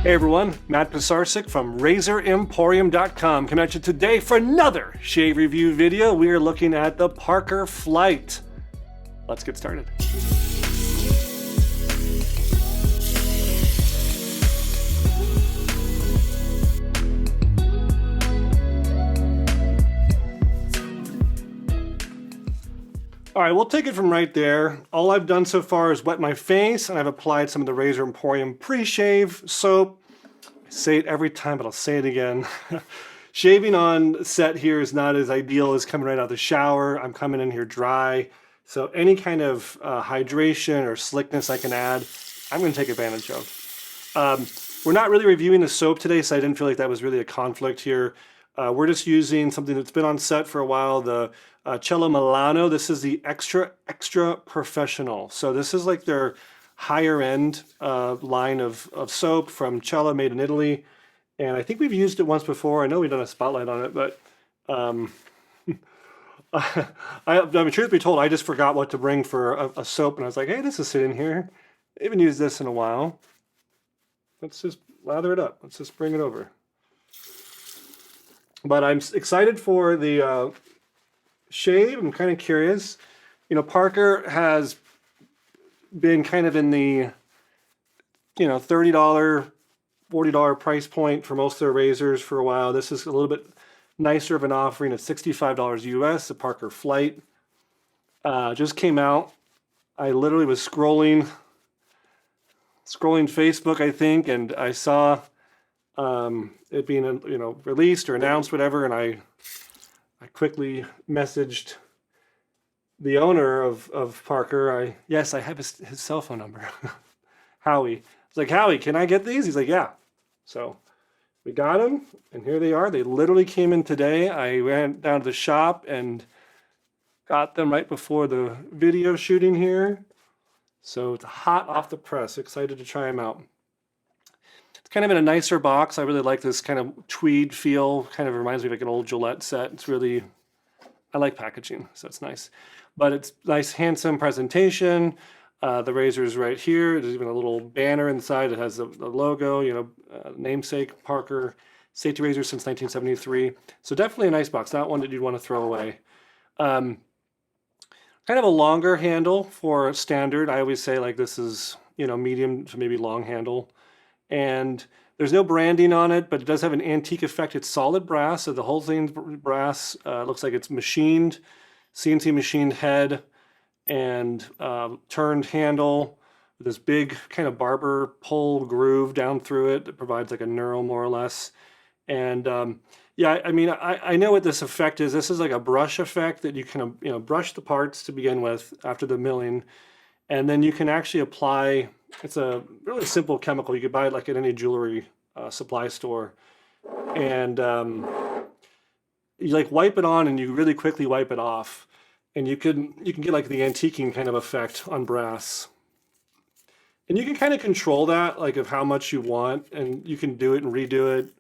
Hey everyone, Matt Pisarcik from RazorEmporium.com coming at you today for another shave review video. We are looking at the Parker Flight. Let's get started. All right, we'll take it from right there. All I've done so far is wet my face, and I've applied some of the Razor Emporium pre-shave soap. I say it every time, but I'll say it again. Shaving on set here is not as ideal as coming right out of the shower. I'm coming in here dry, so any kind of hydration or slickness I can add, I'm going to take advantage of. We're not really reviewing the soap today, so I didn't feel like that was really a conflict here. We're just using something that's been on set for a while, the Cella Milano. This is the extra professional. So this is like their higher end line of soap from Cella, made in Italy. And I think we've used it once before. I know we've done a spotlight on it, but I mean, truth be told, I just forgot what to bring for a soap. And I was like, hey, this is sitting here. I haven't used this in a while. Let's just lather it up. Let's just bring it over. But I'm excited for the shave. I'm kind of curious. You know, Parker has been kind of in the, $30, $40 price point for most of their razors for a while. This is a little bit nicer of an offering at $65 US, the Parker Flight. Just came out. I literally was scrolling Facebook, I think, and I saw it being released or announced, whatever, and I quickly messaged the owner of Parker. Yes, I have his cell phone number. Howie. I was like, Howie, can I get these? He's like, yeah. So we got them, and here they are. They literally came in today. I went down to the shop and got them right before the video shooting here. So it's hot off the press. Excited to try them out. Kind of in a nicer box. I really like this kind of tweed feel. Kind of reminds me of like an old Gillette set. It's really, I like packaging, so it's nice. But it's nice, handsome presentation. The razor is right here. There's even a little banner inside that has the logo, namesake Parker safety razor since 1973. So definitely a nice box. Not one that you'd want to throw away. Kind of a longer handle for standard. I always say like this is, medium to maybe long handle. And there's no branding on it, but it does have an antique effect. It's solid brass, so the whole thing's brass. Looks like it's machined, CNC machined head, and turned handle with this big kind of barber pole groove down through it that provides like a knurl more or less. And yeah, I mean, I know what this effect is. This is like a brush effect that you can brush the parts to begin with after the milling, and then you can actually apply. It's a really simple chemical. You could buy it like at any jewelry supply store. And you like wipe it on and you really quickly wipe it off. And you can get like the antiquing kind of effect on brass. And you can kind of control that, like of how much you want, and you can do it and redo it.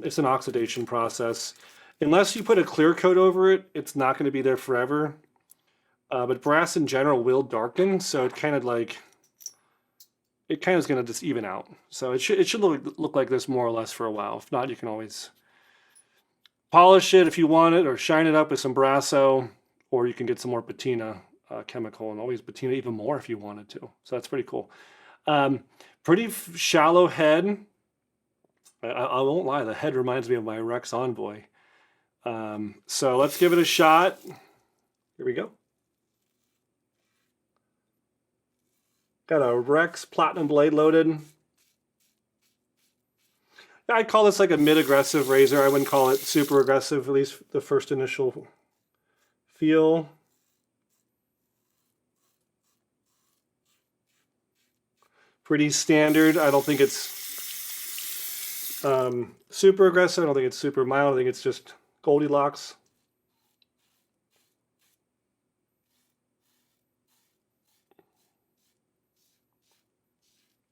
It's an oxidation process. Unless you put a clear coat over it, it's not going to be there forever. But brass in general will darken, so it kind of is going to just even out. So it should look like this more or less for a while. If not, you can always polish it if you want it, or shine it up with some Brasso, or you can get some more patina chemical, and always patina even more if you wanted to. So that's pretty cool. Pretty shallow head. I won't lie, the head reminds me of my Rex Envoy. So let's give it a shot. Here we go. Got a Rex Platinum blade loaded. I'd call this like a mid-aggressive razor. I wouldn't call it super aggressive, at least the first initial feel. Pretty standard. I don't think it's super aggressive. I don't think it's super mild. I think it's just Goldilocks.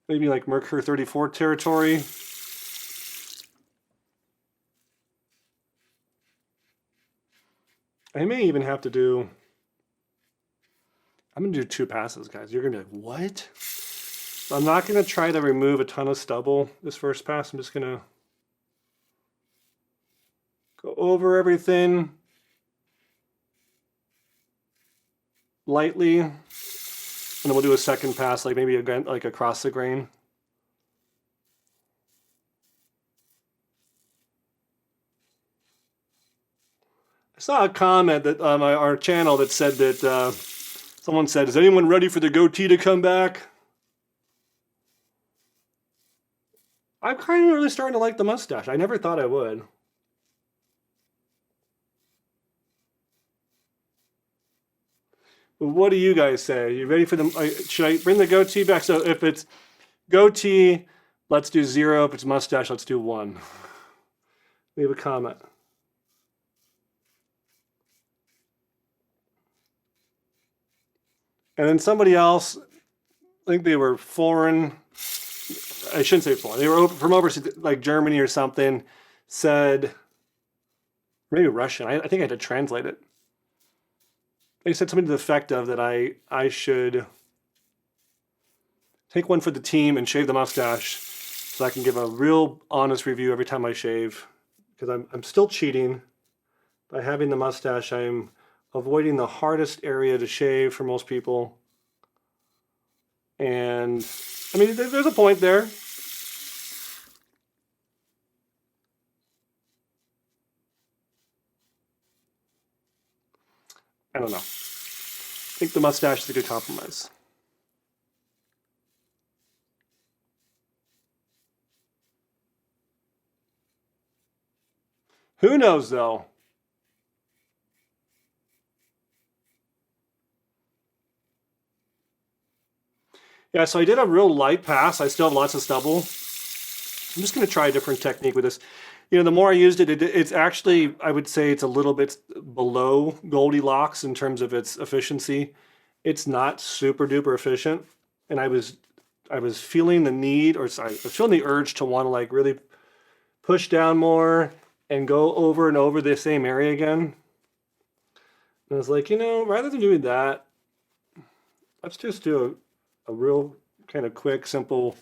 Maybe like Mercury 34 territory. I may even have to do, I'm going to do 2 passes, guys. You're going to be like, what? I'm not going to try to remove a ton of stubble this first pass. I'm just going to go over everything lightly, and then we'll do a second pass, like maybe again, like across the grain. I saw a comment that on our channel that said that someone said, "Is anyone ready for the goatee to come back?" I'm kind of really starting to like the mustache. I never thought I would. But what do you guys say? You ready for the? Should I bring the goatee back? So if it's goatee, let's do 0. If it's mustache, let's do 1. Leave a comment. And then somebody else, I think they were foreign. I shouldn't say foreign. They were from overseas, like Germany or something. Said, maybe Russian. I think I had to translate it. They said something to the effect of that I should take one for the team and shave the mustache so I can give a real honest review every time I shave. Because I'm still cheating. By having the mustache, I'm avoiding the hardest area to shave for most people. And, I mean, there's a point there. I don't know. I think the mustache is a good compromise. Who knows, though? Yeah, so I did a real light pass. I still have lots of stubble. I'm just going to try a different technique with this. You know, the more I used it, it's actually, I would say it's a little bit below Goldilocks in terms of its efficiency. It's not super duper efficient. And I was feeling the need, or sorry, I was feeling the urge to want to like really push down more and go over and over the same area again. And I was like, you know, rather than doing that, let's just do a real kind of quick, simple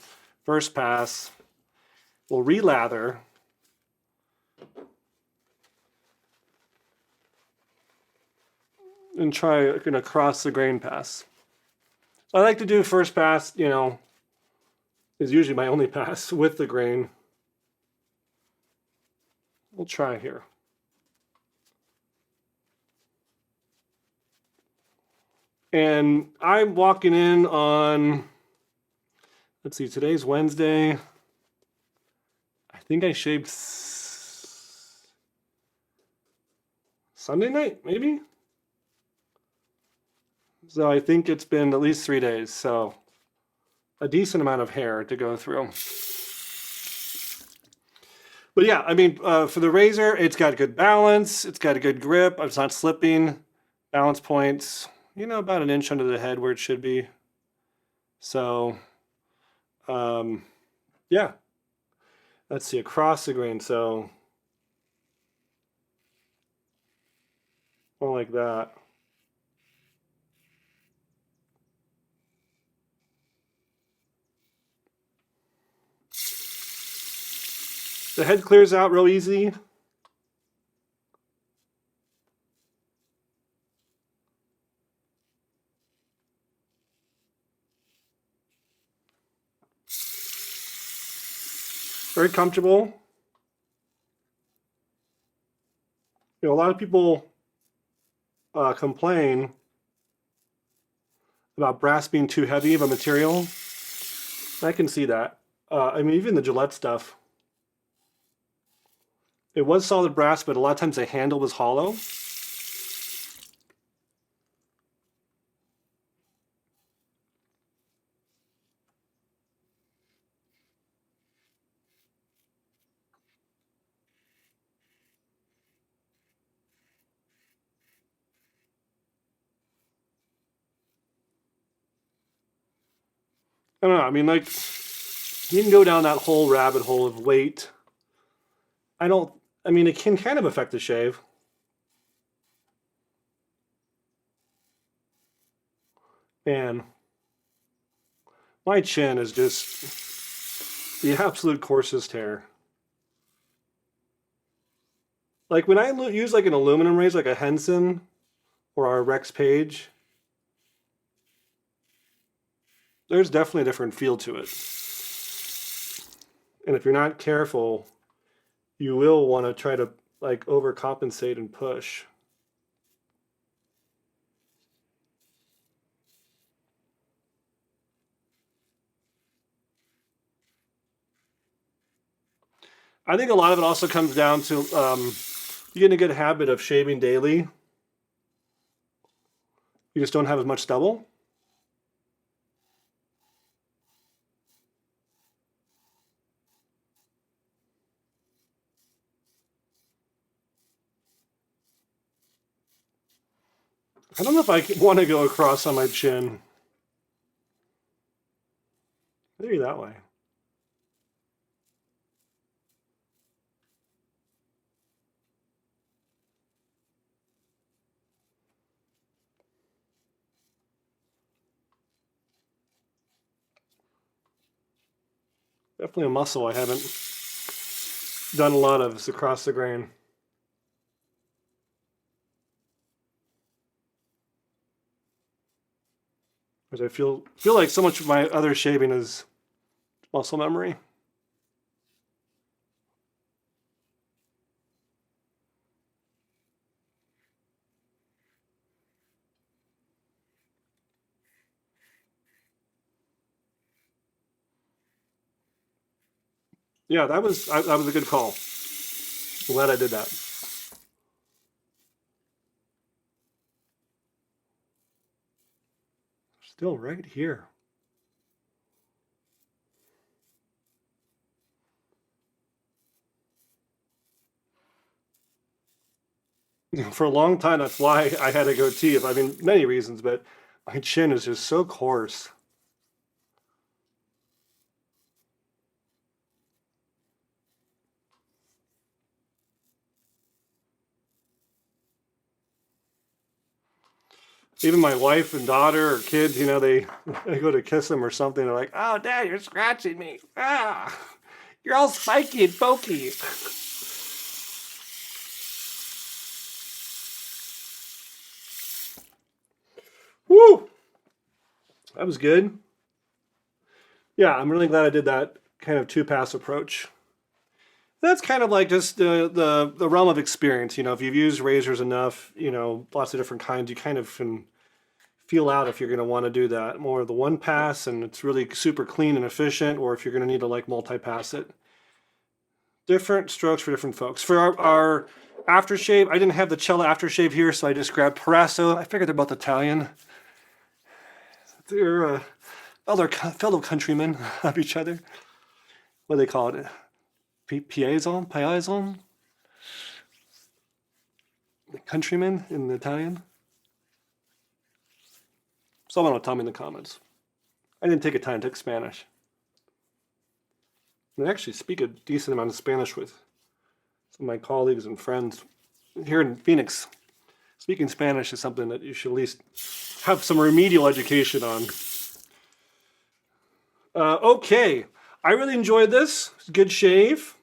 first pass. We'll relather. And try an across the grain pass. So I like to do first pass, you know, is usually my only pass with the grain. We'll try here. And I'm walking in on, let's see, today's Wednesday. I think I shaved Sunday night, maybe? So I think it's been at least 3 days, so a decent amount of hair to go through. But yeah, I mean, for the razor, it's got good balance, it's got a good grip, it's not slipping, balance points, you know, about 1 inch under the head where it should be. So, yeah. Let's see, across the grain, so more like that. The head clears out real easy. Very comfortable. You know, a lot of people complain about brass being too heavy of a material. I can see that. I mean, even the Gillette stuff. It was solid brass, but a lot of times the handle was hollow. I don't know. I mean, like, you can go down that whole rabbit hole of weight. I mean, it can kind of affect the shave. And My chin is just the absolute coarsest hair. Like when I use like an aluminum razor, like a Henson or our Rex Page, there's definitely a different feel to it. And if you're not careful, you will want to try to like overcompensate and push. I think a lot of it also comes down to you get in a good habit of shaving daily. You just don't have as much stubble. I don't know if I want to go across on my chin. Maybe that way. Definitely a muscle I haven't done a lot of is across the grain. Because I feel like so much of my other shaving is muscle memory. Yeah, that was a good call. I'm glad I did that. Still right here. For a long time, that's why I had a goatee. I mean, many reasons, but my chin is just so coarse. Even my wife and daughter or kids, you know, they go to kiss them or something. They're like, "Oh, Dad, you're scratching me. Ah, you're all spiky and pokey." Woo! That was good. Yeah, I'm really glad I did that kind of two-pass approach. That's kind of like just the realm of experience. You know, if you've used razors enough, you know, lots of different kinds, you kind of can feel out if you're going to want to do that. More of the one pass and it's really super clean and efficient, or if you're going to need to like multi-pass it. Different strokes for different folks. For our aftershave, I didn't have the Cella aftershave here, so I just grabbed Parasso. I figured they're both Italian. They're other fellow countrymen of each other. What do they call it? Piazon? The countrymen in Italian? Someone will tell me in the comments. I didn't take a time to take Spanish. I actually speak a decent amount of Spanish with some of my colleagues and friends here in Phoenix. Speaking Spanish is something that you should at least have some remedial education on. Okay, I really enjoyed this. It's a good shave.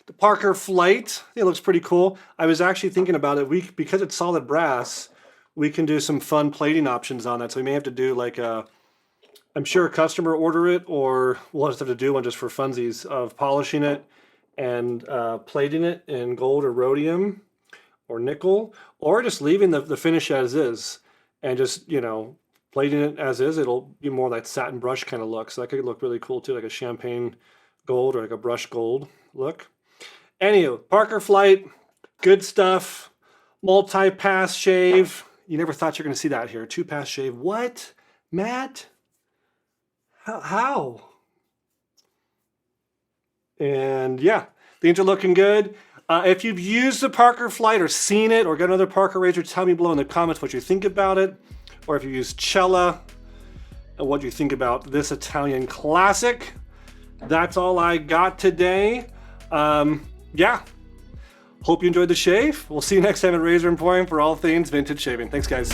The Parker Flight, it looks pretty cool. I was actually thinking about it. Because it's solid brass, we can do some fun plating options on that. So we may have to do like I'm sure a customer order it, or we'll just have to do one just for funsies of polishing it and plating it in gold or rhodium or nickel, or just leaving the finish as is and just, you know, plating it as is. It'll be more like satin brush kind of look. So that could look really cool too, like a champagne gold or like a brush gold look. Anywho, Parker Flight, good stuff. Multi-pass shave. You never thought you're going to see that here. Two-pass shave. What? Matt? How? And yeah, things are looking good. If you've used the Parker Flight or seen it or got another Parker razor, tell me below in the comments what you think about it. Or if you use Cella and what you think about this Italian classic. That's all I got today. Yeah. Hope you enjoyed the shave. We'll see you next time at Razor Emporium for all things vintage shaving. Thanks, guys.